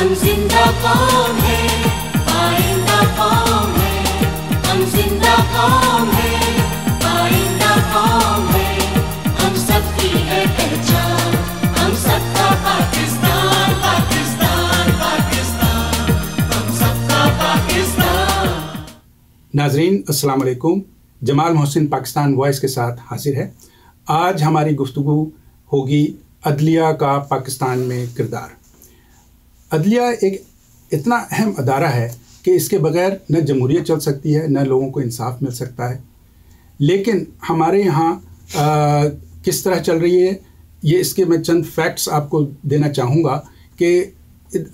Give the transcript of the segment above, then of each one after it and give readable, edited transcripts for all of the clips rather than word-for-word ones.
ہم زندہ قوم ہے، آئندہ قوم ہے، ہم زندہ قوم ہے، آئندہ قوم ہے، ہم سب کی ہے پہچان، ہم سب کا پاکستان، پاکستان، پاکستان، ہم سب کا پاکستان۔ ناظرین السلام علیکم، جمال محسن پاکستان وائس کے ساتھ حاضر ہے۔ آج ہماری گفتگو ہوگی عدلیہ کا پاکستان میں کردار۔ عدلیہ ایک اتنا اہم ادارہ ہے کہ اس کے بغیر نہ جمہوریت چل سکتی ہے، نہ لوگوں کو انصاف مل سکتا ہے۔ لیکن ہمارے یہاں کس طرح چل رہی ہے، یہ اس کے میں چند فیکٹس آپ کو دینا چاہوں گا کہ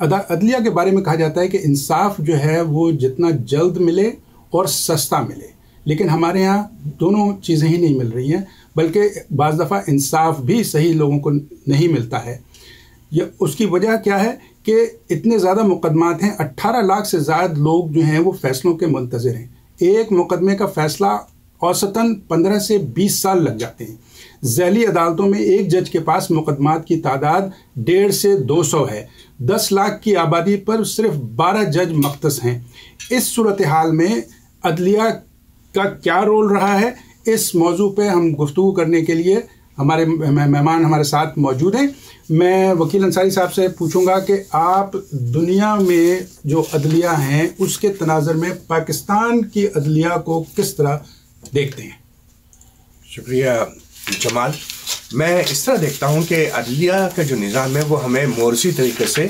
عدلیہ کے بارے میں کہا جاتا ہے کہ انصاف جو ہے وہ جتنا جلد ملے اور سستا ملے، لیکن ہمارے یہاں دونوں چیزیں ہی نہیں مل رہی ہیں، بلکہ بعض دفعہ انصاف بھی صحیح لوگوں کو نہیں ملتا ہے۔ اس کی وجہ کیا ہے کہ اتنے زیادہ مقدمات ہیں، 18 لاکھ سے زائد لوگ جو ہیں وہ فیصلوں کے منتظر ہیں۔ ایک مقدمے کا فیصلہ اوسطاً 15 سے 20 سال لگ جاتے ہیں۔ ذیلی عدالتوں میں ایک جج کے پاس مقدمات کی تعداد 150 سے 200 ہے۔ 10 لاکھ کی آبادی پر صرف 12 جج مختص ہیں۔ اس صورتحال میں عدلیہ کا کیا رول رہا ہے، اس موضوع پہ ہم گفتگو کرنے کے لیے ہمارے مہمان ہمارے ساتھ موجود ہیں۔ میں وکیل انصاری صاحب سے پوچھوں گا کہ آپ دنیا میں جو عدلیہ ہیں اس کے تناظر میں پاکستان کی عدلیہ کو کس طرح دیکھتے ہیں؟ شکریہ جمال۔ میں اس طرح دیکھتا ہوں کہ عدلیہ کا جو نظام ہے وہ ہمیں مورثی طریقے سے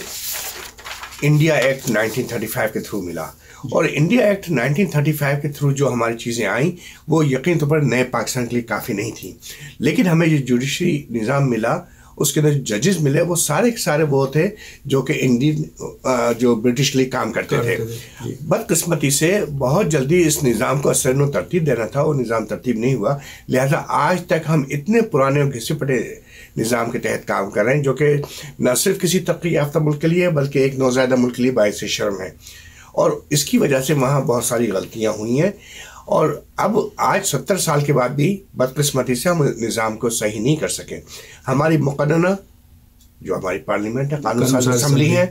انڈیا ایکٹ 1935 کے تھرو ملا، اور انڈیا ایکٹ 1935 کے تھرو جو ہماری چیزیں آئیں وہ یقین طور پر نئے پاکستان کے لیے کافی نہیں تھیں، لیکن ہمیں جو جوڈیشری نظام ملا اس کے اندر جو ججز ملے وہ سارے کے سارے وہ تھے جو کہ انڈین جو برٹش کے لیے کام کرتے تھے۔ بدقسمتی سے بہت جلدی اس نظام کو اثر و ترتیب دینا تھا، وہ نظام ترتیب نہیں ہوا، لہذا آج تک ہم اتنے پرانے اور گھسے پٹے نظام کے تحت کام کر رہے ہیں جو کہ نہ صرف کسی ترقی یافتہ ملک کے لیے بلکہ ایک نوزائیدہ ملک کے لیے باعث شرم ہے، اور اس کی وجہ سے وہاں بہت ساری غلطیاں ہوئی ہیں، اور اب آج 70 سال کے بعد بھی بدقسمتی سے ہم نظام کو صحیح نہیں کر سکے۔ ہماری مقننہ جو ہماری پارلیمنٹ ہے، قانون ساز اسمبلی ہے،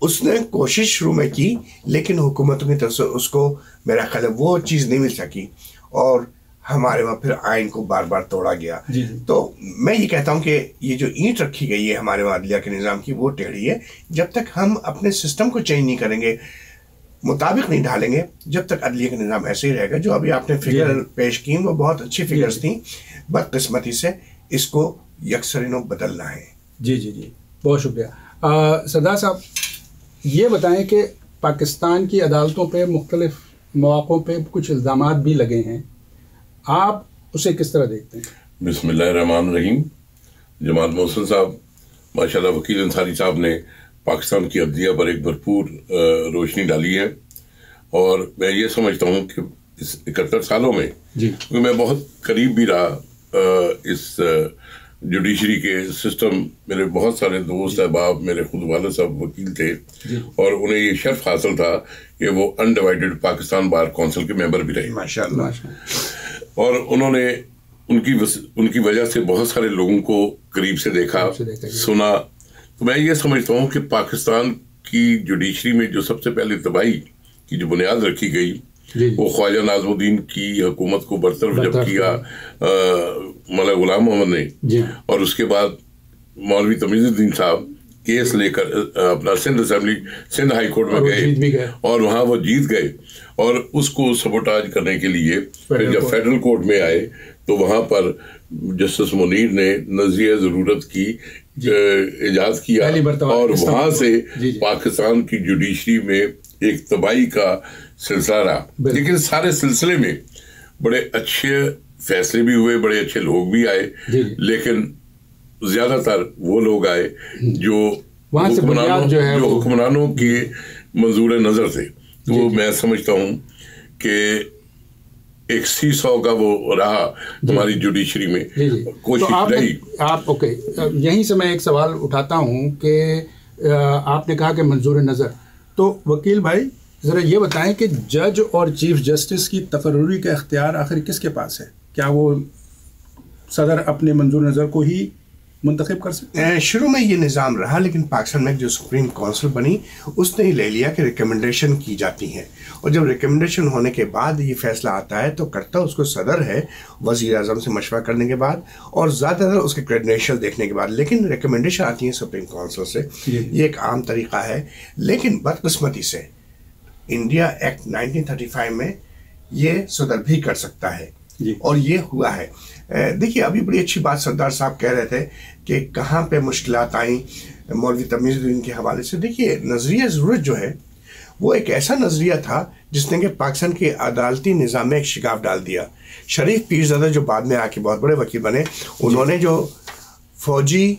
اس نے کوشش شروع میں کی لیکن حکومتوں کی طرف سے اس کو میرا خیال ہے وہ چیز نہیں مل سکی، اور ہمارے وہاں پھر آئین کو بار بار توڑا گیا۔ تو میں یہ کہتا ہوں کہ یہ جو اینٹ رکھی گئی ہے ہمارے وہاں عدلیہ کے نظام کی وہ ٹیڑھی ہے۔ جب تک ہم اپنے سسٹم کو چینج نہیں کریں گے، مطابق نہیں ڈھالیں گے، جب تک عدلیہ کا نظام ایسے ہی رہے گا۔ جو ابھی آپ نے فگر پیش کی وہ بہت اچھی فگرز تھیں، بدقسمتی سے اس کو یکسرینوں بدلنا ہے۔ جی بہت شکریہ۔ سردار صاحب یہ بتائیں کہ پاکستان کی عدالتوں پہ مختلف مواقعوں پہ کچھ الزامات بھی لگے ہیں، آپ اسے کس طرح دیکھتے ہیں؟ بسم اللہ الرحمن الرحیم۔ جمال محسن صاحب، ماشاءاللہ وکیل انصاری صاحب نے پاکستان کی عدلیہ پر ایک بھرپور روشنی ڈالی ہے، اور میں یہ سمجھتا ہوں کہ اس 71 سالوں میں کیونکہ میں بہت قریب بھی رہا اس جوڈیشری کے سسٹم، میرے بہت سارے دوست احباب، میرے خود والد صاحب وکیل تھے، اور انہیں یہ شرف حاصل تھا کہ وہ انڈیوائیڈڈ پاکستان بار کونسل کے ممبر بھی رہے، ماشاءاللہ، اور انہوں نے ان کی وجہ سے بہت سارے لوگوں کو قریب سے دیکھا، سنا۔ تو میں یہ سمجھتا ہوں کہ پاکستان کی جوڈیشری میں جو سب سے پہلے تباہی کی جو بنیاد رکھی گئی وہ خواجہ ناظم الدین کی حکومت کو برطرف جب کیا مولانا غلام محمد نے، اور اس کے بعد مولوی تمیز الدین صاحب کیس لے کر اپنا سندھ ہائی کورٹ میں گئے، اور وہاں وہ جیت گئے، اور اس کو سبوٹاج کرنے کے لیے پھر جب فیڈرل کورٹ میں آئے تو وہاں پر جسٹس منیر نے نظریہ ضرورت کی ایجاد کیا، اور وہاں سے پاکستان کی جوڈیشری میں ایک تباہی کا سلسلہ رہا۔ لیکن سارے سلسلے میں بڑے اچھے فیصلے بھی ہوئے، بڑے اچھے لوگ بھی آئے، لیکن زیادہ تر وہ لوگ آئے جو حکمرانوں کے منظور نظر تھے۔ تو میں سمجھتا ہوں کہ ایک سی-سو کا وہ رہا ہماری جوڈیشری میں کوشش رہی۔ اوکے، یہیں سے میں ایک سوال اٹھاتا ہوں کہ آپ نے کہا کہ منظور نظر، تو وکیل بھائی ذرا یہ بتائیں کہ جج اور چیف جسٹس کی تقرری کا اختیار آخر کس کے پاس ہے؟ کیا وہ صدر اپنے منظور نظر کو ہی منتخب کر سکتے ہیں؟ شروع میں یہ نظام رہا، لیکن پاکستان میں جو سپریم کونسل بنی اس نے لے لیا کہ ریکمنڈیشن کی جاتی ہیں، اور جب ریکمنڈیشن ہونے کے بعد یہ فیصلہ آتا ہے تو کرتا اس کو صدر ہے، وزیر اعظم سے مشورہ کرنے کے بعد اور زیادہ تر اس کے کریڈینشیل دیکھنے کے بعد، لیکن ریکمنڈیشن آتی ہیں سپریم کونسل سے. یہ ایک عام طریقہ ہے. لیکن بدقسمتی سے انڈیا ایکٹ 1935 میں یہ صدر بھی کر سکتا ہے، اور یہ ہوا ہے. دیکھیے ابھی بڑی اچھی بات سردار صاحب کہہ رہے تھے کہ کہاں پہ مشکلات آئیں مولوی تمیز الدین کے حوالے سے. دیکھیے نظریہ ضرورت جو ہے وہ ایک ایسا نظریہ تھا جس نے کہ پاکستان کے عدالتی نظام میں ایک شگاف ڈال دیا. شریف پیرزادہ جو بعد میں آ کے بہت بڑے وکیل بنے، انہوں نے جو فوجی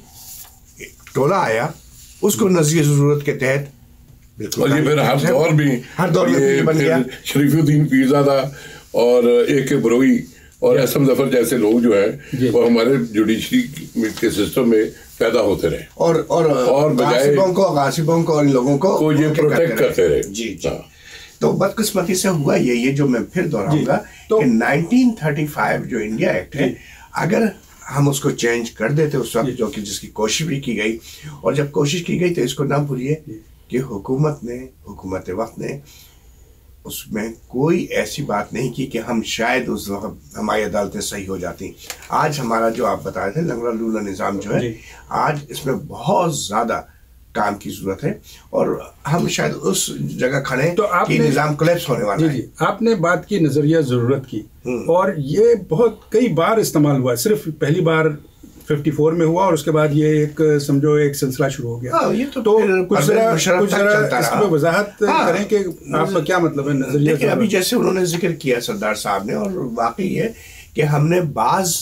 ٹولہ آیا اس کو نظریہ ضرورت کے تحت اور یہ پھر ہر دور میں بن گیا. شریف الدین پیرزادہ اور اے کے بروئی اور احسن ظفر جیسے لوگ جو ہیں وہ ہمارے جوڈیشری کے سسٹم میں پیدا ہوتے رہے اور غاصبوں کو اور ان لوگوں کو یہ پروٹیکٹ کرتے رہے. جی. تو بدقسمتی سے ہوا یہ جو میں پھر دہراؤں گا کہ 1935 جو انڈیا ایکٹ ہے، اگر ہم اس کو چینج کر دیتے اس وقت، جو کہ جس کی کوشش بھی کی گئی، اور جب کوشش کی گئی تو اس کو نہ بھولیے کہ حکومت وقت نے اس میں کوئی ایسی بات نہیں کی کہ ہم شاید اس وقت ہماری عدالتیں صحیح ہو جاتی. آج ہمارا جو آپ بتا رہے تھے لنگڑا لولا نظام جو ہے، آج اس میں بہت زیادہ کام کی ضرورت ہے، اور ہم شاید اس جگہ کھڑے کہ نظام کولیپس ہونے والا ہے. آپ نے بات کی نظریہ ضرورت کی، اور یہ بہت کئی بار استعمال ہوا ہے. صرف پہلی بار 54 میں ہوا اور اس کے بعد یہ ایک سمجھو ایک سلسلہ شروع ہو گیا. تو کچھ ذرا اس میں وضاحت کریں کہ آپ کا کیا مطلب ہے نظریہ. دیکھیں ابھی جیسے انہوں نے ذکر کیا سردار صاحب نے، اور واقعی یہ کہ ہم نے بعض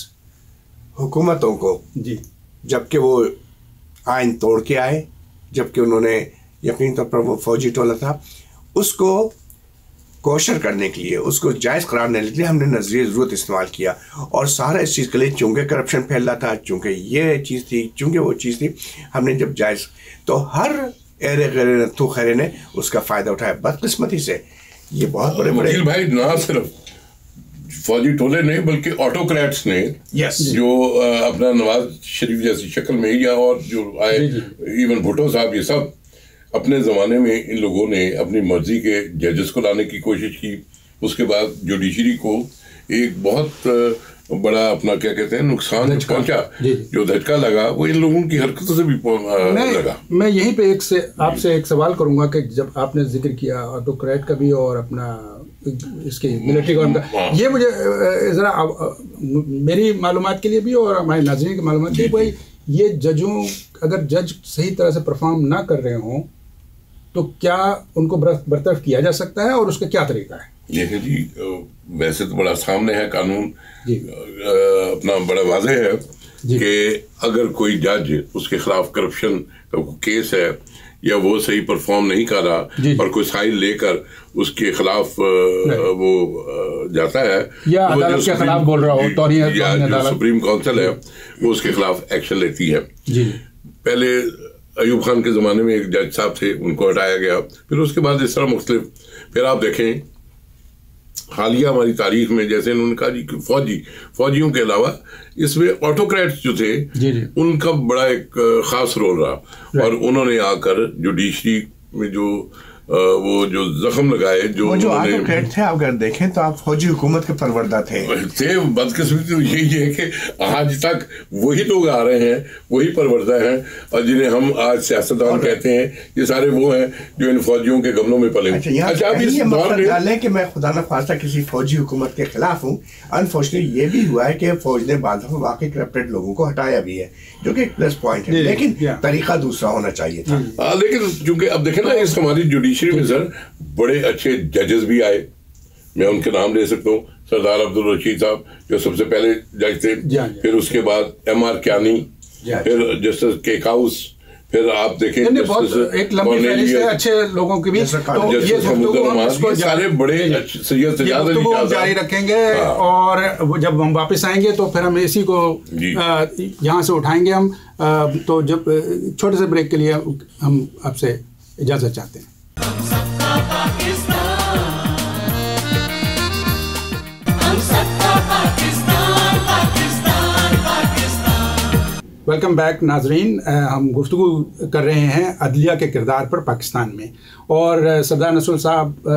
حکومتوں کو جبکہ وہ آئین توڑ کے آئے، جبکہ انہوں نے یقینی طور پر وہ فوجی ٹولہ تھا، اس کو کوشر کرنے کے لیے، اس کو جائز قرار دینے کے لیے ہم نے نظریہ ضرورت استعمال کیا. اور سارا اس چیز کے لیے چونکہ کرپشن پھیل رہا تھا، چونکہ یہ چیز تھی، چونکہ وہ چیز تھی، ہم نے جب جائز تو ہر ایرے غیرے نتھو خیرے نے اس کا فائدہ اٹھایا. بدقسمتی سے یہ بہت بڑے وکیل بھائی نہ صرف فوجی ٹولے نہیں بلکہ آٹوکریٹس نے جو اپنا نواز شریف جیسی شکل میں یا اور جو آئے ایون بھٹو صاحب، یہ سب اپنے زمانے میں ان لوگوں نے اپنی مرضی کے ججز کو لانے کی کوشش کی. اس کے بعد جوڈیشری کو ایک بہت بڑا اپنا کیا کہتے ہیں نقصان پہنچا، جو دھچکا لگا وہ ان لوگوں کی حرکتوں سے بھی لگا. میں یہیں پہ آپ سے ایک سوال کروں گا کہ جب آپ نے ذکر کیا آٹوکریٹ کا بھی اور اپنا اس کی ملٹری گورنمنٹ کا، یہ مجھے ذرا میری معلومات کے لیے بھی اور ہمارے ناظرین کی معلومات کے لیے، بھائی یہ ججوں اگر جج صحیح طرح سے پرفارم نہ کر رہے ہوں تو کیا ان کو برطرف کیا جا سکتا ہے، اور اس کا کیا طریقہ ہے؟ یہ جی ویسے تو بڑا سامنے ہے قانون، اپنا بڑا واضح ہے کہ اگر کوئی جج اس کے خلاف کرپشن کا کیس ہے یا وہ صحیح پرفارم نہیں کر رہا اور کوئی سائل لے کر اس کے خلاف وہ جاتا ہے یا عدالت کے خلاف بول رہا ہو، یا جو سپریم کونسل ہے وہ اس کے خلاف ایکشن لیتی ہے. پہلے ایوب خان کے زمانے میں ایک جج صاحب تھے، ان کو ہٹایا گیا. پھر اس کے بعد اس طرح مختلف، پھر آپ دیکھیں حالیہ ہماری تاریخ میں جیسے انہوں نے کہا جی کہ فوجیوں کے علاوہ اس میں آٹوکریٹس جو تھے ان کا بڑا ایک خاص رول رہا، اور انہوں نے آ کر جوڈیشری میں جو وہ جو زخم لگائے جو آٹوکریٹ تھے، آپ اگر دیکھیں تو آپ فوجی حکومت کے پروردہ تھے. بدقسمتی تو یہی ہے کہ آج تک وہی لوگ آ رہے ہیں، وہی پروردہ ہیں، اور جنہیں ہم آج سیاستدان کہتے ہیں، یہ سارے وہ ہیں جو ان فوجیوں کے گملوں میں پلے. اچھا کہ میں خدا نخواستہ کسی فوجی حکومت کے خلاف ہوں، انفارچونیٹلی یہ بھی ہوا ہے کہ فوج نے بعض دفعہ واقعی کرپٹڈ لوگوں کو ہٹایا بھی ہے، جو کہ ایک پلس پوائنٹ ہے، لیکن طریقہ دوسرا ہونا چاہیے تھا. لیکن چونکہ اب دیکھیں نا اس ہماری جوڈیشری میں سر بڑے اچھے ججز بھی آئے. میں ان کے نام لے سکتا ہوں، سردار عبدالرشید صاحب جو سب سے پہلے جج تھے، پھر اس کے بعد M.R. کیانی، پھر جسٹس کے کاؤس، پھر آپ دیکھیں ایک لمبی فہرست ہے اچھے لوگوں کے بھی. سارے بڑے جاری رکھیں گے، اور جب ہم واپس آئیں گے تو پھر ہم اسی کو یہاں سے اٹھائیں گے. ہم تو جب چھوٹے سے بریک کے لیے ہم آپ سے اجازت چاہتے ہیں. ویلکم بیک ناظرین. ہم گفتگو کر رہے ہیں عدلیہ کے کردار پر پاکستان میں, اور سردار نصر صاحب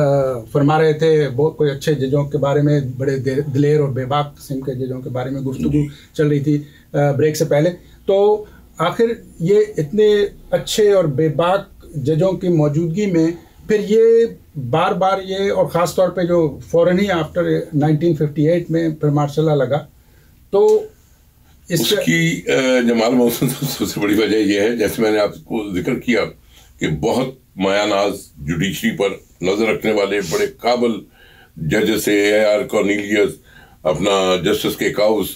فرما رہے تھے بہت کوئی اچھے ججوں کے بارے میں, بڑے دلیر اور بے باک قسم کے ججوں کے بارے میں گفتگو چل رہی تھی بریک سے پہلے. تو آخر یہ اتنے اچھے اور بے باک ججوں کی موجودگی میں پھر یہ بار بار یہ, اور خاص طور پہ جو فوراً ہی آفٹر 1958 میں پھر مارشل لا لگا, تو اس کی جمال محسن سب سے بڑی وجہ یہ ہے, جیسے میں نے آپ کو ذکر کیا کہ بہت مایا ناز جوڈیشری پر نظر رکھنے والے بڑے قابل ججز سے اے آر کارنیلیس, اپنا جسٹس کے کاؤس,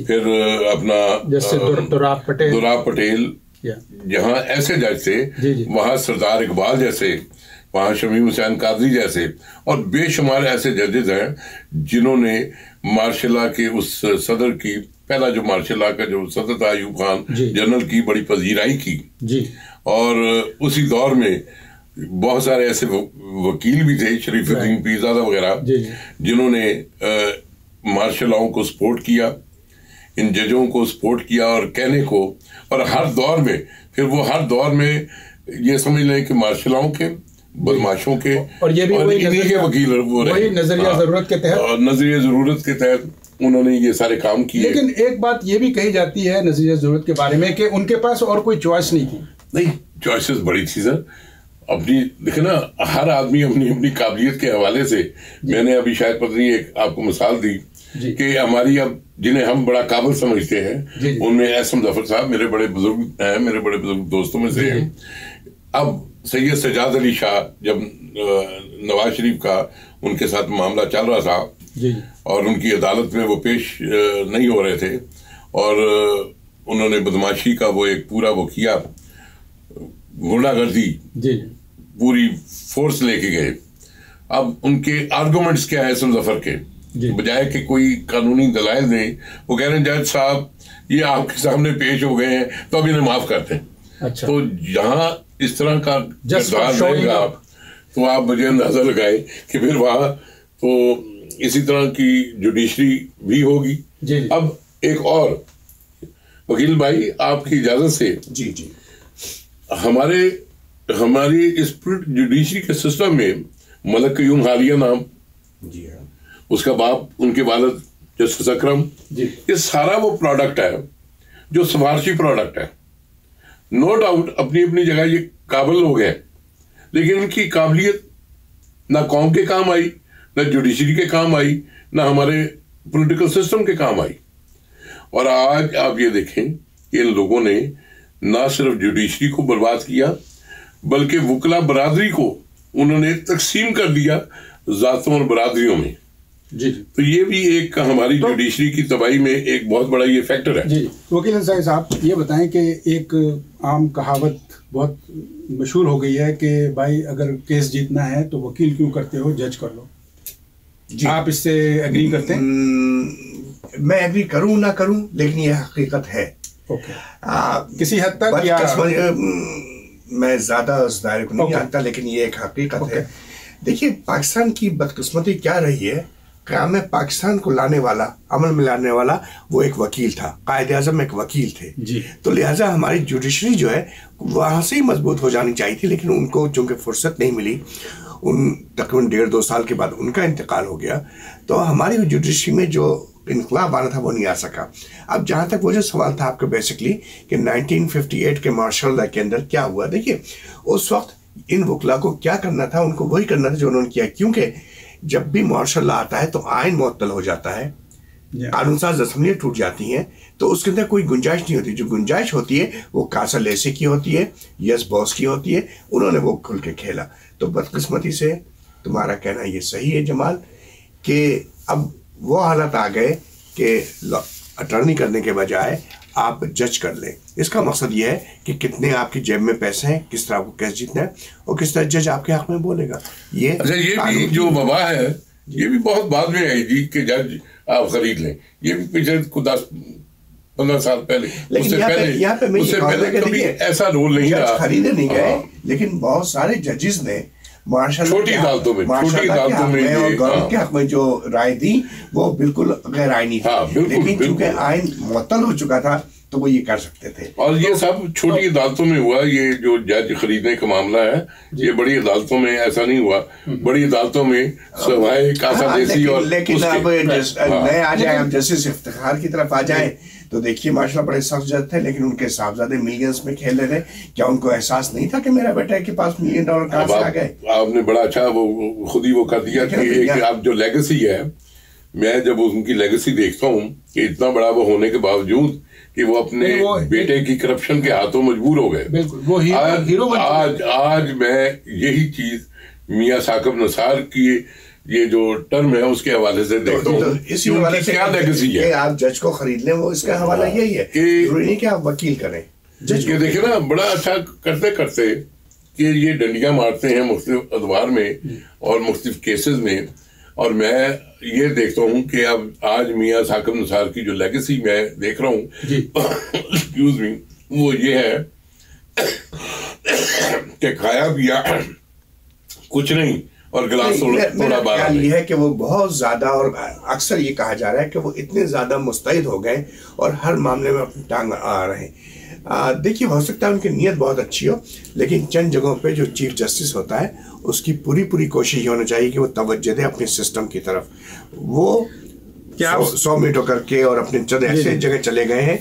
پھر اپنا دوراب پٹیل, جہاں ایسے جج تھے, وہاں سردار اقبال جیسے, وہاں شمیم حسین قاضی جیسے, اور بے شمار ایسے ججز ہیں جنہوں نے مارشل لا کے اس صدر کی, پہلا جو مارشل لا کا جو صدر تھا ایوب خان جنرل کی, بڑی پذیرائی کی. اور اسی دور میں بہت سارے ایسے وکیل بھی تھے, شریف الدین پیرزادہ وغیرہ, جنہوں نے مارشل لاؤں کو سپورٹ کیا, ان ججوں کو سپورٹ کیا اور کہنے کو, اور ہر دور میں پھر وہ ہر دور میں یہ سمجھ لیں کہ مارشل لاؤں کے, بدماشوں کے, اور یہ بھی انہی کے وکیل وہ رہے. نظریہ ضرورت کے تحت, نظریہ ضرورت کے تحت انہوں نے یہ سارے کام کیے. لیکن ایک بات یہ بھی کہی جاتی ہے نظریہ ضرورت کے بارے میں کہ ان کے پاس اور کوئی چوائس نہیں تھی. نہیں, چوائسز بڑی تھی سر. اپنی دیکھیں نا, ہر آدمی اپنی قابلیت کے حوالے سے, میں نے ابھی شاید پتہ نہیں ایک آپ کو مثال دی کہ ہماری اب جنہیں ہم بڑا قابل سمجھتے ہیں, ان میں احسن ظفر صاحب میرے بڑے بزرگ ہیں, میرے بڑے بزرگ دوستوں میں سے ہیں. اب سید سجاد علی شاہ, جب نواز شریف کا ان کے ساتھ معاملہ چل رہا تھا اور ان کی عدالت میں وہ پیش نہیں ہو رہے تھے, اور انہوں نے بدماشی کا وہ ایک پورا وہ کیا, غنڈہ گردی پوری فورس لے کے گئے. اب ان کے آرگومنٹس کیا ہے احسن ظفر کے, بجائے کہ کوئی قانونی دلائل دیں, وہ کہہ رہے ہیں جج صاحب یہ آپ کے سامنے پیش ہو گئے ہیں تو اب انہیں معاف کرتے ہیں. تو جہاں اس طرح کا کردار رہے گا تو آپ مجھے اندازہ لگائے کہ پھر وہاں تو اسی طرح کی جوڈیشری بھی ہوگی. اب ایک اور وکیل بھائی آپ کی اجازت سے, ہماری اس جوڈیشری کے سسٹم میں ملک قیوم حالیہ نام, اس کا باپ, ان کے والد جسٹس اکرم, یہ سارا وہ پروڈکٹ ہے جو سفارشی پروڈکٹ ہے. نو ڈاؤٹ اپنی اپنی جگہ یہ قابل لوگ ہیں, لیکن ان کی قابلیت نہ قوم کے کام آئی, نہ جوڈیشری کے کام آئی, نہ ہمارے پولیٹیکل سسٹم کے کام آئی. اور آج آپ یہ دیکھیں کہ ان لوگوں نے نہ صرف جوڈیشری کو برباد کیا, بلکہ وکلا برادری کو انہوں نے تقسیم کر دیا ذاتوں اور برادریوں میں. تو یہ بھی ایک ہماری جوڈیشری کی تباہی میں ایک بہت بڑا یہ فیکٹر ہے. وکیل انصاری صاحب یہ بتائیں کہ ایک عام کہاوت بہت مشہور ہو گئی ہے کہ بھائی اگر کیس جیتنا ہے تو وکیل کیوں کرتے ہو, جج کر لو. آپ اس سے ایگری کرتے ہیں؟ میں ایگری کروں نہ کروں, لیکن یہ حقیقت ہے. کسی حد تک میں زیادہ اس دائرے کو نہیں جانتا, لیکن یہ ایک حقیقت ہے. دیکھیے پاکستان کی بدقسمتی کیا رہی ہے, قیام پاکستان کو لانے والا, عمل میں لانے والا وہ ایک وکیل تھا, قائد اعظم ایک وکیل تھے. تو لہٰذا ہماری جوڈیشری جو ہے وہاں سے ہی مضبوط ہو جانی چاہیے تھی, لیکن ان کو چونکہ فرصت نہیں ملی, ان تقریباً 1.5-2 سال کے بعد ان کا انتقال ہو گیا, تو ہماری جوڈیشری میں جو انقلاب آنا تھا وہ نہیں آ سکا. اب جہاں تک وہ جو سوال تھا آپ کا بیسکلی کہ 1958 کے مارشل لا کے اندر کیا ہوا, دیکھیے اس وقت ان وکلا کو کیا کرنا تھا, ان کو وہی کرنا تھا جو انہوں نے کیا, کیونکہ جب بھی مارشل لا آتا ہے تو آئین معطل ہو جاتا ہے, قانون ساز اسمبلیاں ٹوٹ جاتی ہیں, تو اس کے اندر کوئی گنجائش نہیں ہوتی. جو گنجائش ہوتی ہے وہ کاسا لیسی کی ہوتی ہے, یس بوس کی ہوتی ہے, انہوں نے وہ کھل کے کھیلا. تو بدقسمتی سے تمہارا کہنا یہ صحیح ہے جمال کہ اب وہ حالت آ گئے کہ اٹرنی کرنے کے بجائے آپ جج کر لیں. اس کا مقصد یہ ہے کہ کتنے آپ کی جیب میں پیسے ہیں, کس طرح کو کیس جیتنا ہے, اور کس طرح جج آپ کے حق میں بولے گا. یہ بھی جو وبا ہے یہ بھی بہت بعد میں آئی جی کہ جج آپ خرید لیں, یہ بھی پچھلے 10-15 سال پہلے, اس سے پہلے کبھی ایسا رول نہیں رہا. خریدے نہیں گئے, لیکن بہت سارے ججز نے چھوٹی عدالتوں میں اور گورنمنٹ کے حق میں جو رائے دی وہ بالکل غیر آئینی تھی. لیکن چونکہ آئین معطل ہو چکا تھا تو وہ یہ کر سکتے تھے. اور یہ سب چھوٹی عدالتوں میں ہوا. یہ جو جج خریدنے کا معاملہ ہے یہ بڑی عدالتوں میں ایسا نہیں ہوا. بڑی عدالتوں میں سوائے کاسا دیسی اور لیکن اب نئے آ جائیں, اب جسٹس افتخار کی طرف آ جائیں تو دیکھیے ماشاء اللہ بڑے سخت جج تھے, لیکن ان کے صاحبزادے ملینز میں کھیل رہے تھے. کیا ان کو احساس نہیں تھا کہ میرا بیٹا کے پاس $1 ملین کہاں سے آ گئے؟ آپ نے بڑا اچھا وہ خود ہی وہ کر دیا کہ ایک آپ جو لیگیسی ہے, میں جب ان کی لیگیسی دیکھتا ہوں کہ اتنا بڑا وہ ہونے کے باوجود کہ وہ اپنے بیٹے کی کرپشن کے ہاتھوں مجبور ہو گئے. آج میں یہی چیز میاں ثاقب نثار کی یہ جو ٹرم ہے اس کے حوالے سے دیکھتا ہوں اسی حوالے سے کیا لیگیسی ہے. آپ جج کو خرید لیں, وہ اس کا حوالہ یہی ہے, ضروری نہیں کہ آپ وکیل کریں. جج کے دیکھیں نا بڑا اچھا کرتے کرتے کہ یہ ڈنڈیاں مارتے ہیں مختلف ادوار میں اور مختلف کیسز میں. اور میں یہ دیکھتا ہوں کہ اب آج میاں ثاقب نثار کی جو لیگیسی میں دیکھ رہا ہوں ایکسکیوز می, وہ یہ ہے کہ کھایا پیا کچھ نہیں اور گلاس تھوڑا بارہ. یہ ہے کہ وہ بہت زیادہ, اور اکثر یہ کہا جا رہا ہے کہ وہ اتنے زیادہ مستعد ہو گئے اور ہر معاملے میں اپنی ٹانگ آ رہے ہیں. دیکھیے ہو سکتا ہے ان کی نیت بہت اچھی ہو, لیکن چند جگہوں پہ جو چیف جسٹس ہوتا ہے اس کی پوری کوشش یہ ہونا چاہیے کہ وہ توجہ دے اپنے سسٹم کی طرف. وہ 100 میٹر کر کے اور اپنے چند ایسے جگہ چلے گئے ہیں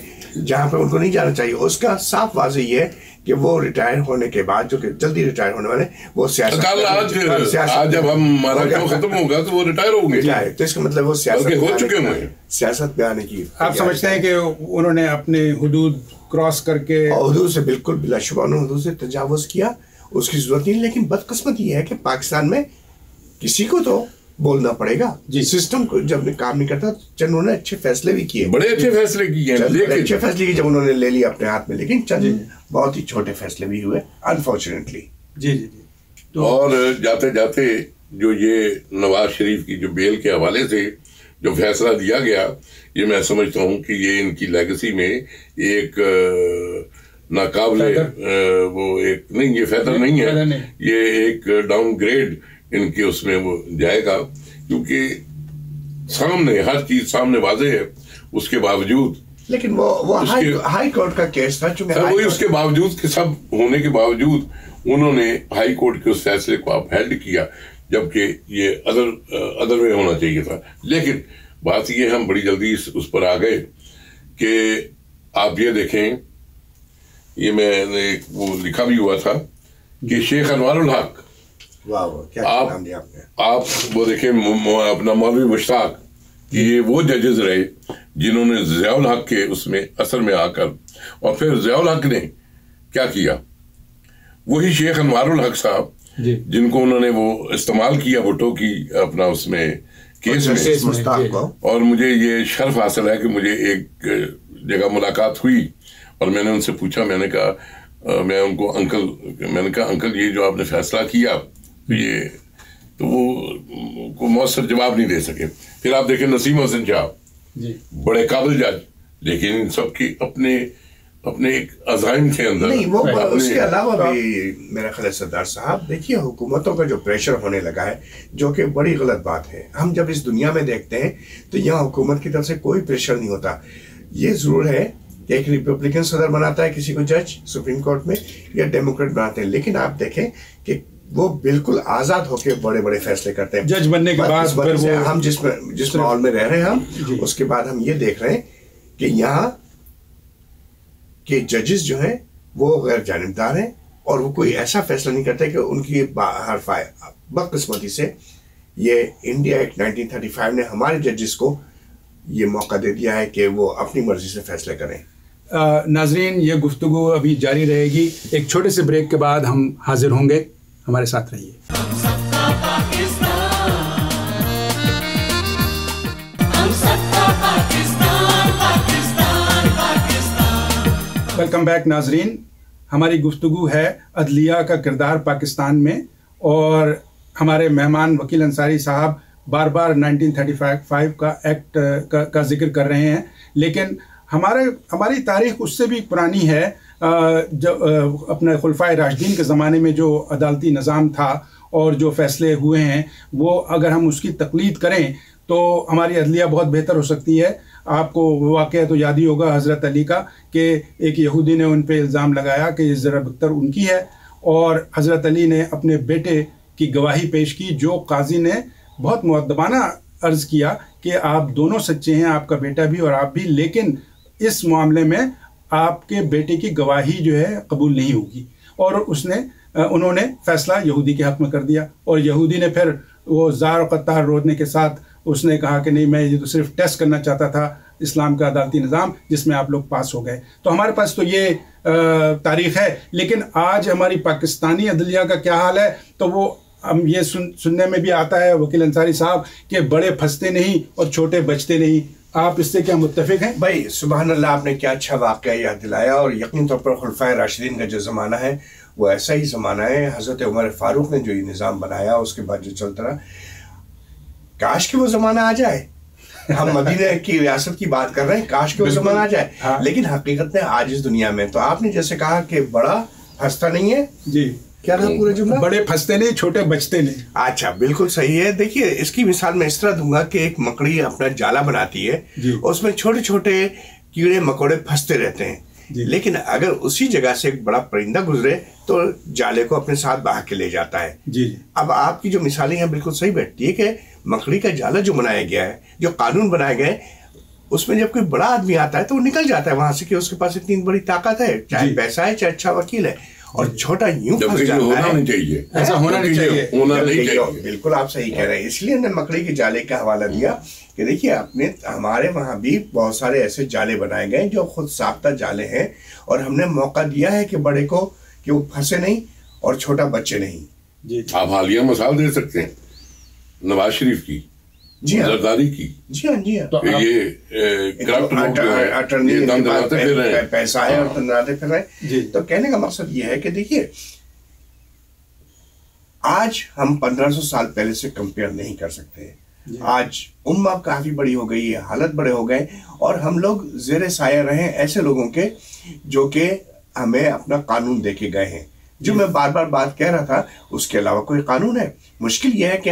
جہاں پہ ان کو نہیں جانا چاہیے. اس کا صاف واضح یہ ہے کہ وہ ریٹائر ہونے کے بعد, جو کہ جلدی ریٹائر ہونے والے, وہ سیاست آج جب ہمارا شو ختم ہوگا تو وہ ریٹائر ہوں گے, تو اس کا مطلب وہ سیاست پہ آنے کی. آپ سمجھتے ہیں کہ انہوں نے اپنے حدود کراس کر کے, حدود سے بالکل بلا شبہ انہوں نے حدود سے تجاوز کیا, اس کی ضرورت نہیں. لیکن بدقسمت یہ ہے کہ پاکستان میں کسی کو تو بولنا پڑے گا. سسٹم کو جب کام نہیں کرتا, چند انہوں نے اچھے فیصلے بھی کیے, بڑے اچھے فیصلے کیے, اچھے فیصلے کیے جب انہوں نے لے لیا اپنے ہاتھ میں, لیکن چند بہت ہی چھوٹے فیصلے بھی ہوئے انفارچونیٹلی. اور جاتے جاتے جو یہ نواز شریف کی جو بیل کے حوالے سے جو فیصلہ دیا گیا, یہ میں سمجھتا ہوں کہ یہ ان کی لیگیسی میں ایک ناقابل وہ ایک نہیں, یہ فیصلہ نہیں ہے, یہ ایک ڈاؤن گریڈ ان کے اس میں وہ جائے گا, کیونکہ سامنے ہر چیز سامنے واضح ہے. اس کے باوجود لیکن وہ ہائی کورٹ کا کیس تھا, وہی اس کے باوجود کہ سب ہونے کے باوجود انہوں نے ہائی کورٹ کے اس فیصلے کو اپہیلڈ کیا, جبکہ یہ ادر وے ہونا چاہیے تھا. لیکن بات یہ ہم بڑی جلدی اس پر آ گئے کہ آپ یہ دیکھیں, یہ میں نے وہ لکھا بھی ہوا تھا کہ شیخ انوار الحق, آپ وہ دیکھیں اپنا مولوی مشتاق, یہ وہ ججز رہے جنہوں نے ضیاء الحق کے اس میں اثر میں آ کر, اور پھر ضیاء الحق نے کیا کیا, وہی شیخ انوار الحق صاحب جن کو انہوں نے وہ استعمال کیا بھٹو کی اپنا اس میں کیس میں. اور مجھے یہ شرف حاصل ہے کہ مجھے ایک جگہ ملاقات ہوئی اور میں نے ان سے پوچھا, میں نے کہا میں ان کو انکل یہ جو آپ نے فیصلہ کیا یہ, تو وہ کو مؤثر جواب نہیں دے سکے. پھر آپ دیکھیں نسیم حسن صاحب, بڑے قابل جج, لیکن ان سب کی اپنے ایک عزائم تھے اندر. نہیں وہ اس کے علاوہ بھی میرا خیال ہے سردار صاحب, دیکھیے حکومتوں کا جو پریشر ہونے لگا ہے, جو کہ بڑی غلط بات ہے. ہم جب اس دنیا میں دیکھتے ہیں تو یہاں حکومت کی طرف سے کوئی پریشر نہیں ہوتا. یہ ضرور ہے کہ ایک ریپبلکن صدر بناتا ہے کسی کو جج سپریم کورٹ میں, یا ڈیموکریٹ بناتے ہیں, لیکن آپ دیکھیں کہ وہ بالکل آزاد ہو کے بڑے بڑے فیصلے کرتے ہیں. جج بننے کے بعد ہم جس ماحول میں رہ رہے ہیں ہم, اس کے بعد ہم یہ دیکھ رہے ہیں کہ یہاں کے ججز جو ہیں وہ غیر جانبدار ہیں, اور وہ کوئی ایسا فیصلہ نہیں کرتے کہ ان کی بدقسمتی سے یہ انڈیا ایکٹ 1935 نے ہمارے ججز کو یہ موقع دے دیا ہے کہ وہ اپنی مرضی سے فیصلے کریں. ناظرین, یہ گفتگو ابھی جاری رہے گی. ایک چھوٹے سے بریک کے بعد ہم حاضر ہوں گے, ہمارے ساتھ رہیے. ویلکم بیک ناظرین. ہماری گفتگو ہے عدلیہ کا کردار پاکستان میں, اور ہمارے مہمان وکیل انصاری صاحب بار بار 1935 کا ایکٹ کا ذکر کر رہے ہیں, لیکن ہماری تاریخ اس سے بھی پرانی ہے. جو اپنے خلفائے راشدین کے زمانے میں جو عدالتی نظام تھا اور جو فیصلے ہوئے ہیں, وہ اگر ہم اس کی تقلید کریں تو ہماری عدلیہ بہت بہتر ہو سکتی ہے. آپ کو واقعہ تو یاد ہی ہوگا حضرت علی کا کہ ایک یہودی نے ان پہ الزام لگایا کہ یہ زر بختر ان کی ہے، اور حضرت علی نے اپنے بیٹے کی گواہی پیش کی، جو قاضی نے بہت مؤدبانہ عرض کیا کہ آپ دونوں سچے ہیں، آپ کا بیٹا بھی اور آپ بھی، لیکن اس معاملے میں آپ کے بیٹے کی گواہی جو ہے قبول نہیں ہوگی، اور انہوں نے فیصلہ یہودی کے حق میں کر دیا، اور یہودی نے پھر وہ زار و قطار رونے کے ساتھ اس نے کہا کہ نہیں، میں یہ تو صرف ٹیسٹ کرنا چاہتا تھا اسلام کا عدالتی نظام جس میں آپ لوگ پاس ہو گئے۔ تو ہمارے پاس تو یہ تاریخ ہے، لیکن آج ہماری پاکستانی عدلیہ کا کیا حال ہے؟ تو وہ ہم یہ سننے میں بھی آتا ہے وکیل انصاری صاحب کہ بڑے پھنستے نہیں اور چھوٹے بچتے نہیں، آپ اس سے کیا متفق ہیں؟ بھائی سبحان اللہ، آپ نے کیا اچھا واقعہ یاد دلایا، اور یقین طور پر خلفائے راشدین کا جو زمانہ ہے وہ ایسا ہی زمانہ ہے۔ حضرت عمر فاروق نے جو یہ نظام بنایا اس کے بعد جو چلتا رہا، کاش کہ وہ زمانہ آ جائے۔ ہم مدینہ کی ریاست کی بات کر رہے ہیں، کاش کہ وہ زمانہ آ جائے، لیکن حقیقت میں آج اس دنیا میں تو آپ نے جیسے کہا کہ بڑا پھنستا نہیں ہے، جی کیا رہا پورا جملہ؟ بڑے پھنستے نہیں، چھوٹے بچتے نہیں۔ اچھا، بالکل صحیح ہے۔ دیکھیے اس کی مثال میں اس طرح دوں گا کہ ایک مکڑی اپنا جالا بناتی ہے، اس میں چھوٹے چھوٹے کیڑے مکوڑے پھنستے رہتے ہیں، لیکن اگر اسی جگہ سے ایک بڑا پرندہ گزرے تو جالے کو اپنے ساتھ بہا کے لے جاتا ہے۔ اب آپ کی جو مثالیں ہیں بالکل صحیح بیٹھتی ہے کہ مکڑی کا جالا جو بنایا گیا ہے، جو قانون بنائے گئے، اس میں جب کوئی بڑا آدمی آتا ہے تو وہ نکل جاتا ہے وہاں سے کہ اس کے پاس اتنی بڑی طاقت ہے، چاہے پیسہ ہے چاہے اچھا وکیل ہے، اور چھوٹا یوں پھنس جاتا ہے۔ ایسا ہونا نہیں چاہیے۔ بالکل آپ صحیح کہہ رہے ہیں، اس لیے ہم نے مکڑی کے جالے کا حوالہ دیا کہ دیکھیے ہمارے وہاں بھی بہت سارے ایسے جالے بنائے گئے جو خود ساختہ جالے ہیں، اور ہم نے موقع دیا ہے کہ بڑے کو کہ وہ پھنسے نہیں اور چھوٹا بچے نہیں۔ آپ حالیہ مثال دے سکتے ہیں نواز شریف کی، زرداری کی، جی ہاں جی ہاں، یہ کرپٹ لوگ جو ہیں یہ دم دلاتے پھر رہے ہیں، پیسہ ہے اور دلاتے پھر رہے ہیں۔ تو کہنے کا مقصد یہ ہے کہ دیکھیے آج ہم 1500 سال پہلے سے کمپیئر نہیں کر سکتے۔ آج امہ کافی بڑی ہو گئی ہے، حالت بڑے ہو گئے، اور ہم لوگ زیر سایہ رہے ایسے لوگوں کے جو کہ ہمیں اپنا قانون دے کے گئے ہیں۔ جو میں بار بار بات کہہ رہا تھا، اس کے علاوہ کوئی قانون ہے؟ مشکل یہ ہے کہ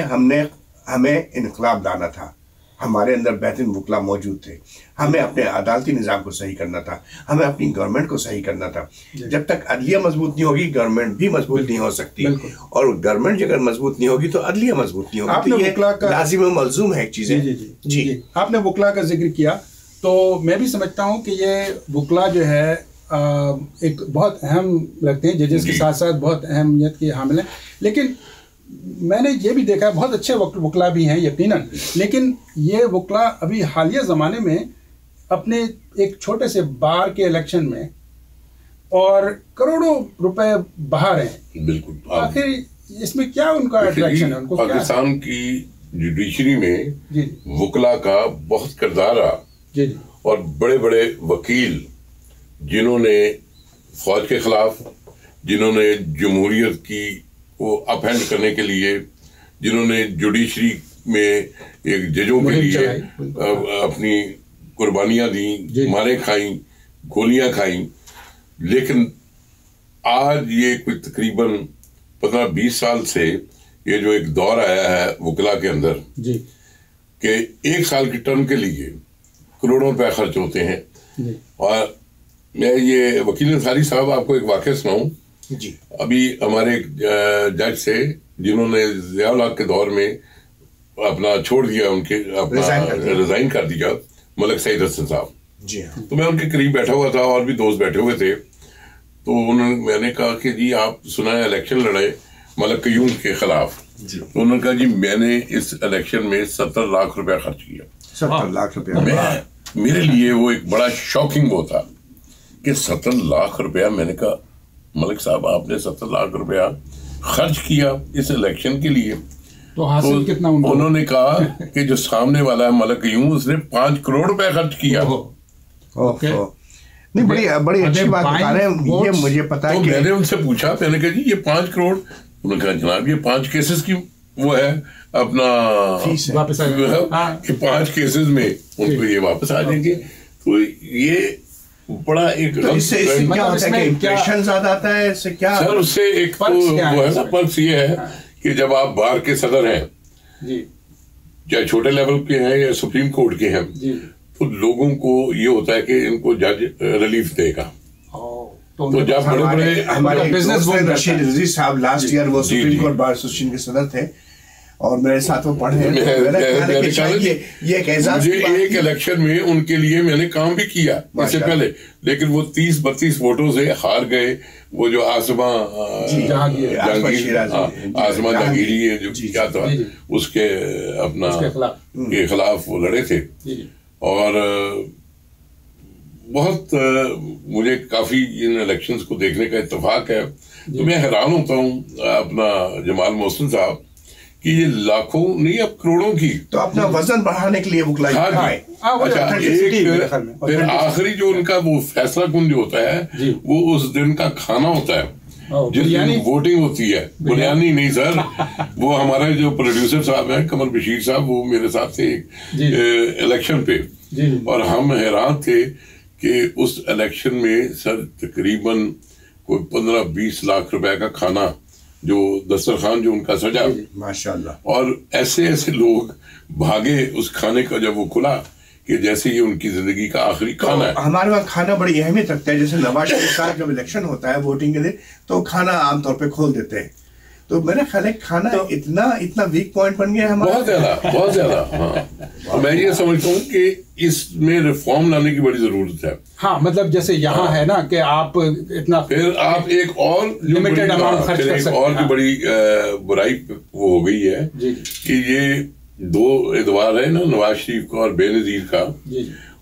ہمیں انقلاب لانا تھا، ہمارے اندر بہترین وکلا موجود تھے، ہمیں اپنے عدالتی نظام کو صحیح کرنا تھا، ہمیں اپنی گورنمنٹ کو صحیح کرنا تھا۔ جب تک عدلیہ مضبوط نہیں ہوگی گورنمنٹ بھی مضبوط نہیں ہو سکتی، اور گورنمنٹ اگر مضبوط نہیں ہوگی تو عدلیہ مضبوط نہیں ہوگی۔ یہ لازم و ملزوم ہے ایک چیز ہے۔ جی آپ نے وکلا کا ذکر کیا، تو میں بھی سمجھتا ہوں کہ یہ وکلا جو ہے ایک بہت اہم رکھتے ہیں، ججز کے ساتھ ساتھ بہت اہمیت کے حامل ہیں، لیکن میں نے یہ بھی دیکھا ہے بہت اچھے وکلا بھی ہیں یقیناً، لیکن یہ وکلا ابھی حالیہ زمانے میں اپنے ایک چھوٹے سے بار کے الیکشن میں اور کروڑوں روپے بہا رہے ہیں۔ بالکل، آخر اس میں کیا ان کا اٹریکشن ہے؟ ان کو پاکستان کی جوڈیشری میں وکلا کا بہت کردار رہا، اور بڑے بڑے وکیل جنہوں نے فوج کے خلاف، جنہوں نے جمہوریت کی وہ اپ ہینڈ کرنے کے لیے، جنہوں نے جوڈیشری میں ایک ججوں کے لیے اپنی قربانیاں دیں، ماریں کھائیں، گولیاں کھائیں، لیکن آج یہ کوئی تقریباً 15-20 سال سے یہ جو ایک دور آیا ہے وکلا کے اندر کہ 1 سال کی ٹرم کے لیے کروڑوں روپے خرچ ہوتے ہیں۔ اور میں یہ وکیل انصاری صاحب آپ کو ایک واقعہ سناؤں۔ ابھی ہمارے ایک جج سے جنہوں نے ضیاء الحق کے دور میں اپنا چھوڑ دیا، ان کے اپنا ریزائن کر دیا، ملک سعید حسن صاحب، تو میں ان کے قریب بیٹھا ہوا تھا اور بھی دوست بیٹھے ہوئے تھے، تو میں نے کہا کہ جی آپ سنائے الیکشن لڑے ملک قیوم کے خلاف، تو انہوں نے کہا جی میں نے اس الیکشن میں 70 لاکھ روپیہ خرچ کیا۔ 70 لاکھ روپیہ میرے لیے وہ ایک بڑا شاکنگ وہ تھا کہ 70 لاکھ روپیہ۔ میں نے کہا ملک صاحب آپ نے 70 لاکھ روپیہ خرچ کیا اس الیکشن کے لیے، تو حاصل کتنا؟ انہوں نے کہا کہ جو سامنے والا ہے ملک قیوم، اس نے 5 کروڑ روپے خرچ کیا۔ نہیں، بڑی اچھی بات بتا رہے ہیں، یہ مجھے پتا ہے۔ تو میں نے ان سے پوچھا، میں نے کہا جی یہ 5 کروڑ، انہوں نے کہا جناب یہ 5 کیسز کی وہ ہے اپنا واپس کہ 5 کیسز میں ان کو یہ واپس آ جائیں گے۔ تو یہ بڑا ایک زیادہ آتا ہے اس سے کیا سر؟ اس سے ایک تو وہ ہے نا پلس یہ ہے کہ جب آپ بار کے صدر ہیں، چاہے چھوٹے لیول کے ہیں یا سپریم کورٹ کے ہیں، تو لوگوں کو یہ ہوتا ہے کہ ان کو جج ریلیف دے گا. تو جب بڑے بڑے ہمارے رشید رضوی صاحب لاسٹ ایئر وہ سپریم کورٹ بار ایسوسیشن کے صدر تھے اور میرے ساتھ وہ پڑھے ہیں. مجھے ایک الیکشن میں ان کے لیے میں نے کام بھی کیا اس سے پہلے, لیکن وہ 30-32 ووٹوں سے ہار گئے. وہ جو آسما جہانگیری جو کیا تھا اس کے اپنا کے خلاف وہ لڑے تھے, اور بہت مجھے کافی ان الیکشنز کو دیکھنے کا اتفاق ہے. تو میں حیران ہوتا ہوں اپنا جمال محسن صاحب کہ یہ لاکھوں نہیں اب کروڑوں کی تو اپنا وزن بڑھانے کے لیے پھر آخری جو ان کا وہ فیصلہ کن جو ہوتا ہے وہ اس دن کا کھانا ہوتا ہے جس دن ووٹنگ ہوتی ہے. بریانی نہیں سر, وہ ہمارے جو پروڈیوسر صاحب ہیں قمر بشیر صاحب, وہ میرے ساتھ تھے الیکشن پہ, اور ہم حیران تھے کہ اس الیکشن میں سر تقریباً کوئی 15-20 لاکھ روپے کا کھانا جو دسترخوان جو ان کا سجا ماشاءاللہ, اور ایسے ایسے لوگ بھاگے اس کھانے کا جب وہ کھلا کہ جیسے یہ ان کی زندگی کا آخری کھانا ہے. ہمارے وہاں کھانا بڑی اہمیت رکھتا ہے. جیسے نواز شریف صاحب جب الیکشن ہوتا ہے ووٹنگ کے دن تو کھانا عام طور پہ کھول دیتے ہیں. تو میرا خیال ہے کھانا اتنا ویک پوائنٹ بن گیا ہمارا بہت زیادہ. ہاں میں یہ سمجھتا ہوں کہ اس میں ریفارم لانے کی بڑی ضرورت ہے. ہاں مطلب جیسے یہاں ہے نا کہ آپ اتنا پھر آپ ایک اور لمیٹڈ اماؤنٹ خرچ کر سکتے ہیں. اور بھی بڑی برائی وہ ہو گئی ہے کہ یہ 2 ادوار ہے نا نواز شریف کا اور بے نظیر کا,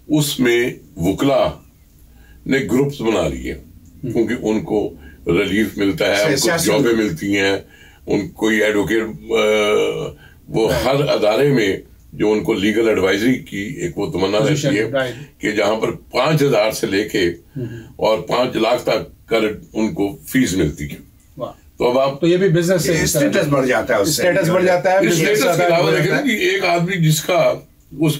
اس میں وکلا نے گروپس بنا لیے کیونکہ ان کو ریلیف ملتا ہے, ان کو جابیں ملتی ہیں, ان کو ایڈوکیٹ وہ ہر ادارے میں جو ان کو لیگل ایڈوائزری کی ایک وہ تمنا رہتی ہے کہ جہاں پر 5,000 سے لے کے اور 5 لاکھ تک کا ان کو فیس ملتی ہے. تو اب آپ تو یہ بھی بزنس اسٹیٹس بڑھ جاتا ہے, اسٹیٹس بڑھ جاتا ہے. اسٹیٹس کے علاوہ دیکھیں نا کہ ایک آدمی جس کا اس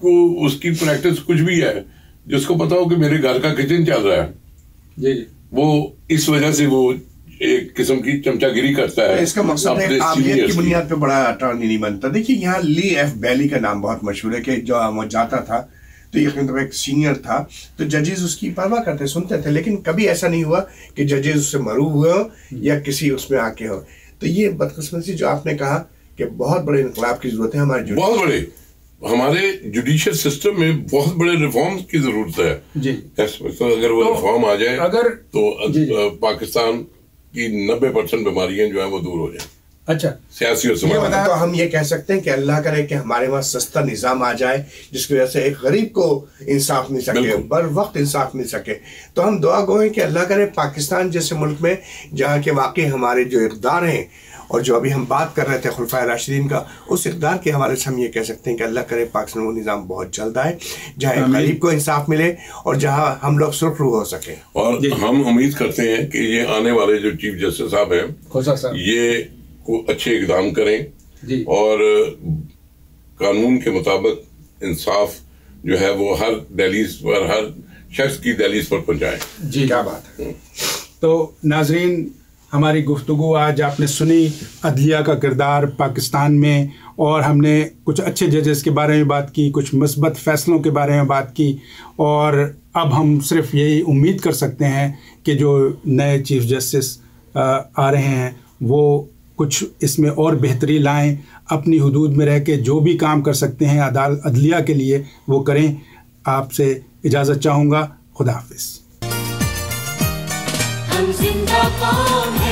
کو اس کی پریکٹس کچھ بھی ہے, جس کو پتا ہو کہ میرے گھر کا کچن چل رہا ہے, وہ اس وجہ سے وہ ایک قسم کی چمچا گیری کرتا ہے. اس کا مقصد ہے عابیت کی بنیاد پہ بڑا اٹارنی نہیں بنتا. دیکھیے یہاں لی ایف بیلی کا نام بہت مشہور ہے کہ جو وہ جاتا تھا تو یقیناً ایک سینئر تھا تو ججز اس کی پرواہ کرتے سنتے تھے, لیکن کبھی ایسا نہیں ہوا کہ ججز اس سے مرو ہوئے ہو یا کسی اس میں آ کے ہو. تو یہ بدقسمتی جو آپ نے کہا کہ بہت بڑے انقلاب کی ضرورت ہے ہمارے بہت بڑے ہمارے جوڈیشل سسٹم میں بہت بڑے ریفارم کی ضرورت ہے. اگر وہ ریفارم آ جائے تو پاکستان کی 90% بیماریاں جو ہیں وہ دور ہو جائیں. اچھا سیاسی اور سماجی. تو ہم یہ کہہ سکتے ہیں کہ اللہ کرے کہ ہمارے وہاں سستا نظام آ جائے جس کی وجہ سے ایک غریب کو انصاف مل سکے, بر وقت انصاف مل سکے. تو ہم دعا گو ہیں کہ اللہ کرے پاکستان جیسے ملک میں جہاں کے واقعی ہمارے جو اقدار ہیں اور جو ابھی ہم بات کر رہے تھے خلفائے راشدین کا, اس اقدار کے حوالے سے ہم یہ کہہ سکتے ہیں کہ اللہ کرے پاکستان وہ نظام بہت جلد آئے جہاں غریب کو انصاف ملے اور جہاں ہم لوگ سرخ رو ہو سکیں. اور ہم امید کرتے ہیں کہ یہ آنے والے جو چیف جسٹس صاحب ہیں یہ کو اچھے اقدام کریں اور قانون کے مطابق انصاف جو ہے وہ ہر دہلیز پر, ہر شخص کی دہلیز پر پہنچائیں. کیا بات ہے. تو ناظرین ہماری گفتگو آج آپ نے سنی عدلیہ کا کردار پاکستان میں, اور ہم نے کچھ اچھے ججز کے بارے میں بات کی, کچھ مثبت فیصلوں کے بارے میں بات کی, اور اب ہم صرف یہی امید کر سکتے ہیں کہ جو نئے چیف جسٹس آ رہے ہیں وہ کچھ اس میں اور بہتری لائیں, اپنی حدود میں رہ کے جو بھی کام کر سکتے ہیں عدلیہ کے لیے وہ کریں. آپ سے اجازت چاہوں گا. خدا حافظ. ہم زندہ قوم ہیں.